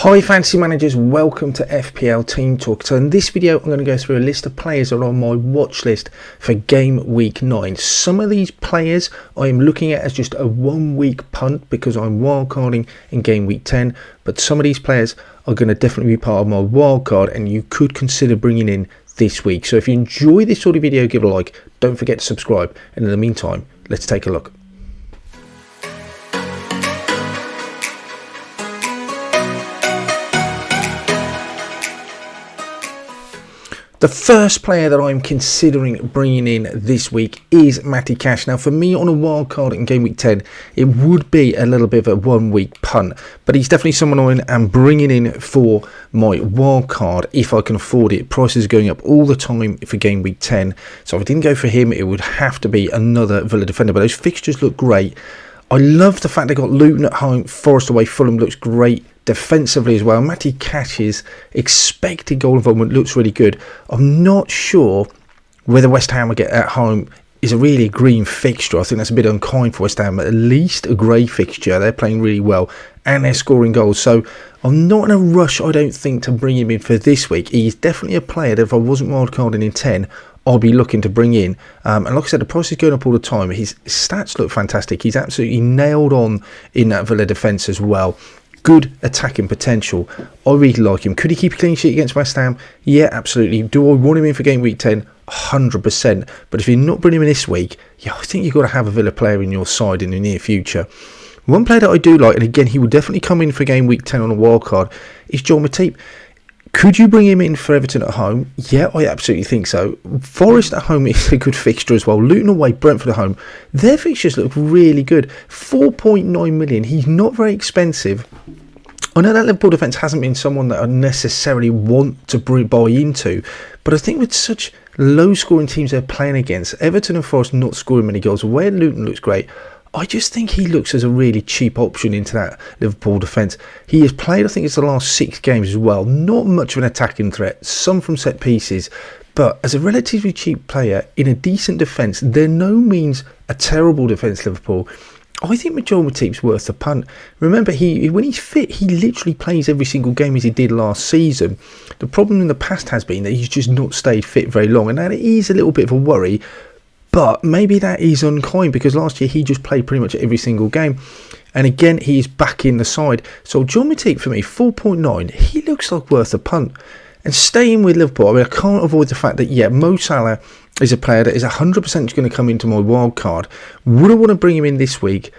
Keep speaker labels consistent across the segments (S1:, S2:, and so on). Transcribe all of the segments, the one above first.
S1: Hi fantasy managers, welcome to FPL Team Talk. So in this video I'm going to go through a list of players that are on my watch list for game week 9. Some of these players I am looking at as just a 1 week punt because I'm wildcarding in game week 10, but some of these players are going to definitely be part of my wildcard and you could consider bringing in this week. So if you enjoy this sort of video, give it a like, don't forget to subscribe, and in the meantime let's take a look. The first player that I'm considering bringing in this week is Matty Cash. Now for me on a wild card in game week 10, it would be a little bit of a 1 week punt, but he's definitely someone I am bringing in for my wild card if I can afford it. Prices are going up all the time for game week 10, so if I didn't go for him it would have to be another Villa defender, but those fixtures look great. I love the fact they got Luton at home, Forest away, Fulham looks great. Defensively as well, Matty Cash's expected goal involvement looks really good. I'm not sure whether West Ham get at home is a really green fixture. I think that's a bit unkind for West Ham, but at least a grey fixture. They're playing really well and they're scoring goals, so I'm not in a rush, I don't think, to bring him in for this week. He's definitely a player that if I wasn't wildcarding in 10, I'll be looking to bring in. And like I said, the price is going up all the time. His stats look fantastic. He's absolutely nailed on in that Villa defence as well. Good attacking potential. I really like him. Could he keep a clean sheet against West Ham? Yeah, absolutely. Do I want him in for game week 10? 100%. But if you're not bringing him in this week, yeah, I think you've got to have a Villa player in your side in the near future. One player that I do like, and again, he will definitely come in for game week 10 on a wild card, is John Matip. Could you bring him in for Everton at home? Yeah, I absolutely think so. Forest at home is a good fixture as well. Luton away, Brentford at home. Their fixtures look really good. 4.9 million. He's not very expensive. I know that Liverpool defence hasn't been someone that I necessarily want to buy into, but I think with such low scoring teams they're playing against, Everton and Forest not scoring many goals, where Luton looks great, I just think he looks as a really cheap option into that Liverpool defence. He has played, I think it's the last 6 games as well. Not much of an attacking threat, some from set pieces, but as a relatively cheap player in a decent defence, they're no means a terrible defence, Liverpool. I think Joel Matip's worth the punt. Remember, when he's fit, he literally plays every single game as he did last season. The problem in the past has been that he's just not stayed fit very long, and that is a little bit of a worry. But maybe that is unkind because last year he just played pretty much every single game. And again, he is back in the side. So John Matip for me, 4.9, he looks like worth a punt. And staying with Liverpool, I mean, I can't avoid the fact that, yeah, Mo Salah is a player that is 100% going to come into my wild card. Would I want to bring him in this week?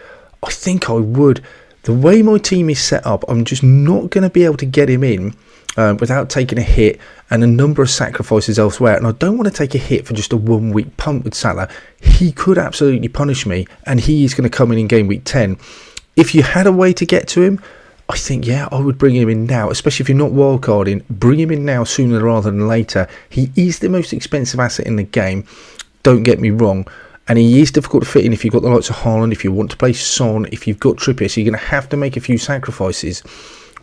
S1: I think I would. The way my team is set up, I'm just not going to be able to get him in without taking a hit and a number of sacrifices elsewhere, and I don't want to take a hit for just a 1 week punt with Salah. He could absolutely punish me, and he is going to come in game week 10. If you had a way to get to him, I think, yeah, I would bring him in now, especially if you're not wildcarding. Bring him in now sooner rather than later. He is the most expensive asset in the game, don't get me wrong, and he is difficult to fit in if you've got the likes of Haaland, if you want to play Son, if you've got Trippier, so you're going to have to make a few sacrifices.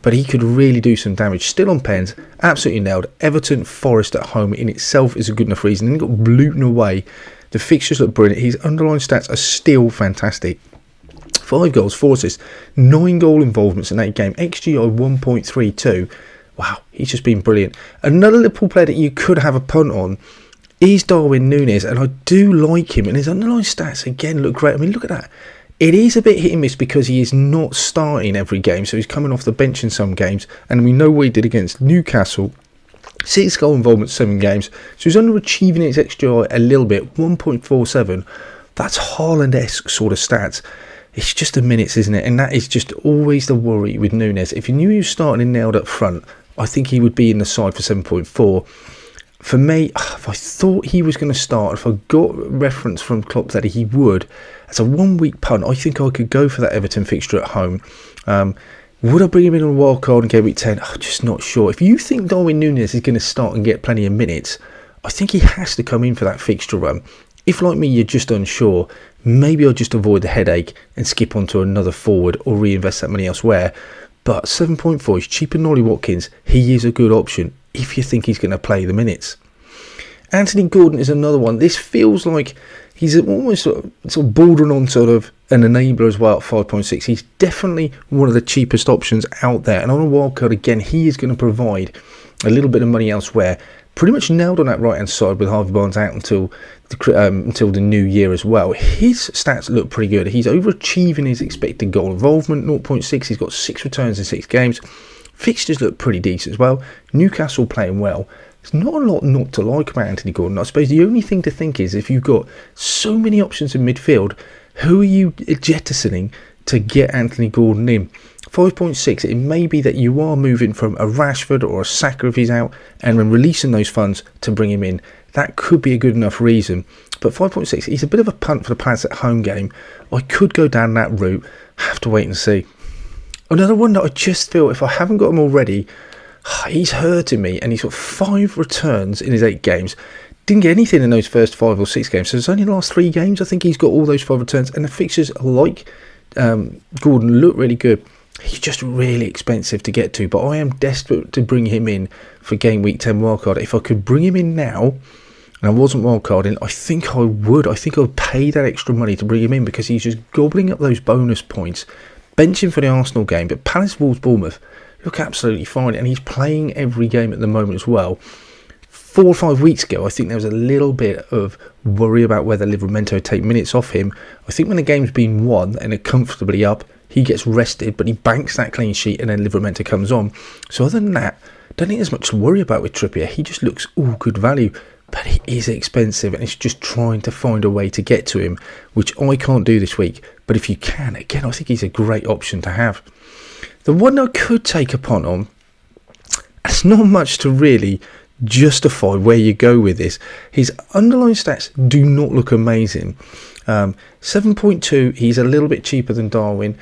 S1: But he could really do some damage. Still on pens, absolutely nailed. Everton, Forest at home in itself is a good enough reason. Then you've got Luton away. The fixtures look brilliant. His underlying stats are still fantastic. 5 goals, 4 assists, 9 goal involvements in that game. XGI 1.32. Wow, he's just been brilliant. Another Liverpool player that you could have a punt on is Darwin Núñez, and I do like him. And his underlying stats again look great. I mean, look at that. It is a bit hit and miss because he is not starting every game, so he's coming off the bench in some games, and we know what he did against Newcastle. 6 goal involvement, 7 games, so he's underachieving his XGI a little bit, 1.47. That's Haaland-esque sort of stats. It's just the minutes, isn't it? And that is just always the worry with Núñez. If you knew he was starting and nailed up front, I think he would be in the side for 7.4. For me, if I thought he was going to start, if I got reference from Klopp that he would, as a 1 week punt, I think I could go for that Everton fixture at home. Would I bring him in on a wild card in game week 10? I'm just not sure. If you think Darwin Núñez is going to start and get plenty of minutes, I think he has to come in for that fixture run. If, like me, you're just unsure, maybe I'll just avoid the headache and skip on to another forward or reinvest that money elsewhere. But 7.4 is cheaper than Ollie Watkins. He is a good option if you think he's going to play the minutes. Anthony Gordon is another one. This feels like he's almost sort of bordering on sort of an enabler as well at 5.6. He's definitely one of the cheapest options out there. And on a wildcard, again, he is going to provide a little bit of money elsewhere. Pretty much nailed on that right-hand side with Harvey Barnes out until the new year as well. His stats look pretty good. He's overachieving his expected goal involvement, 0.6. He's got 6 returns in 6 games. Fixtures look pretty decent as well. Newcastle playing well. There's not a lot not to like about Anthony Gordon. I suppose the only thing to think is if you've got so many options in midfield, who are you jettisoning to get Anthony Gordon in? 5.6, it may be that you are moving from a Rashford or a Saka if he's out and then releasing those funds to bring him in. That could be a good enough reason. But 5.6, he's a bit of a punt for the Palace at home game. I could go down that route. Have to wait and see. Another one that I just feel, if I haven't got him already, he's hurting me. And he's got 5 returns in his 8 games. Didn't get anything in those first 5 or 6 games. So it's only the last 3 games I think he's got all those 5 returns. And the fixtures like Gordon look really good. He's just really expensive to get to, but I am desperate to bring him in for game week 10 wildcard. If I could bring him in now, and I wasn't wildcarding, I think I would. I think I would pay that extra money to bring him in because he's just gobbling up those bonus points. Benching for the Arsenal game, but Palace, Wolves, Bournemouth look absolutely fine, and he's playing every game at the moment as well. 4 or 5 weeks ago, I think there was a little bit of worry about whether Livramento take minutes off him. I think when the game's been won and they're comfortably up, he gets rested, but he banks that clean sheet and then Livramento comes on. So other than that, I don't think there's much to worry about with Trippier. He just looks all good value, but he is expensive and it's just trying to find a way to get to him, which I can't do this week. But if you can, again, I think he's a great option to have. The one I could take a punt on, it's not much to really justify where you go with this. His underlying stats do not look amazing. 7.2, he's a little bit cheaper than Darwin.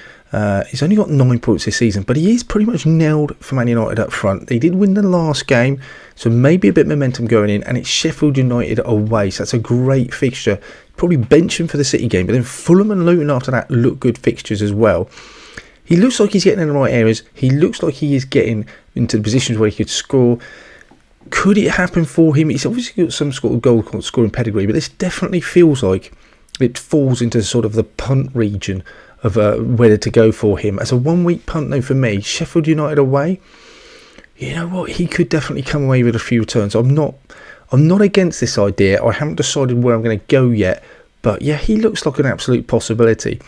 S1: He's only got 9 points this season, but he is pretty much nailed for Man United up front. They did win the last game, so maybe a bit of momentum going in, and it's Sheffield United away, so that's a great fixture. Probably benching for the City game, but then Fulham and Luton after that look good fixtures as well. He looks like he's getting in the right areas. He looks like he is getting into the positions where he could score. Could it happen for him? He's obviously got some sort of goal scoring pedigree, but this definitely feels like it falls into sort of the punt region of whether to go for him. As a 1 week punt though for me, Sheffield United away, you know what, he could definitely come away with a few returns. I'm not against this idea. I haven't decided where I'm going to go yet, but yeah, he looks like an absolute possibility.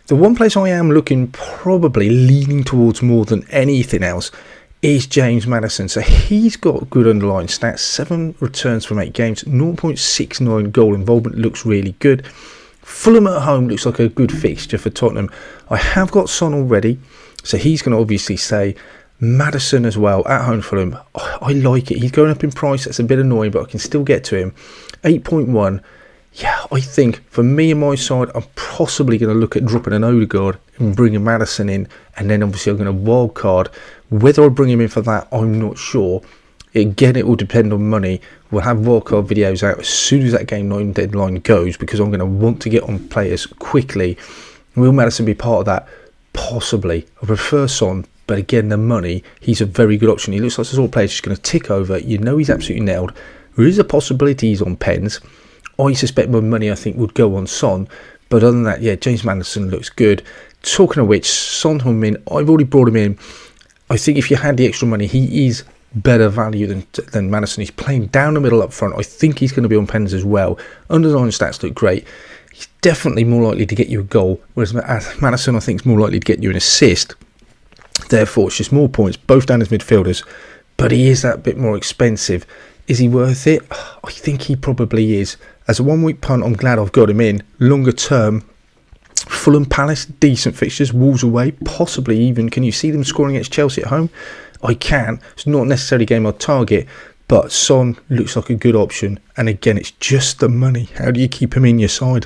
S1: The one place I am looking, probably leaning towards more than anything else, is James Maddison. So he's got good underlying stats, 7 returns from 8 games, 0.69 goal involvement, looks really good. Fulham at home looks like a good fixture for Tottenham. I have got Son already, so he's going to obviously say Maddison as well at home for him. I like it. He's going up in price. That's a bit annoying, but I can still get to him. 8.1. Yeah, I think for me and my side, I'm possibly going to look at dropping an Odegaard and bringing Maddison in, and then obviously I'm going to wildcard. Whether I bring him in for that, I'm not sure. Again, it will depend on money. We'll have wildcard videos out as soon as that game 9 deadline goes, because I'm going to want to get on players quickly. Will Maddison be part of that? Possibly. I prefer Son, but again, the money, he's a very good option. He looks like the sort of player just going to tick over. You know he's absolutely nailed. There is a possibility he's on pens. I suspect my money, I think, would go on Son. But other than that, yeah, James Maddison looks good. Talking of which, Son Heung-min, I've already brought him in. I think if you had the extra money, he is better value than Maddison. He's playing down the middle up front. I think he's going to be on pens as well. Underlying stats look great. He's definitely more likely to get you a goal, whereas Maddison, I think, is more likely to get you an assist. Therefore, it's just more points, both down as midfielders. But he is that bit more expensive. Is he worth it? I think he probably is. As a 1 week punt, I'm glad I've got him in. Longer term, Fulham Palace, decent fixtures. Wolves away, possibly even. Can you see them scoring against Chelsea at home? I can. It's not necessarily a game I'll target, but Son looks like a good option. And again, it's just the money. How do you keep him in your side?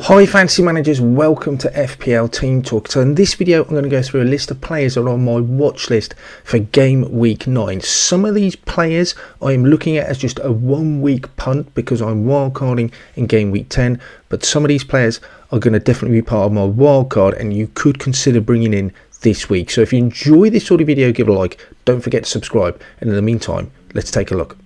S1: Hi fantasy managers, welcome to FPL Team Talk. So in this video I'm going to go through a list of players that are on my watch list for game week 9. Some of these players I am looking at as just a 1 week punt because I'm wildcarding in game week 10, but some of these players are going to definitely be part of my wildcard and you could consider bringing in this week. So if you enjoy this sort of video, give it a like, don't forget to subscribe, and in the meantime, let's take a look.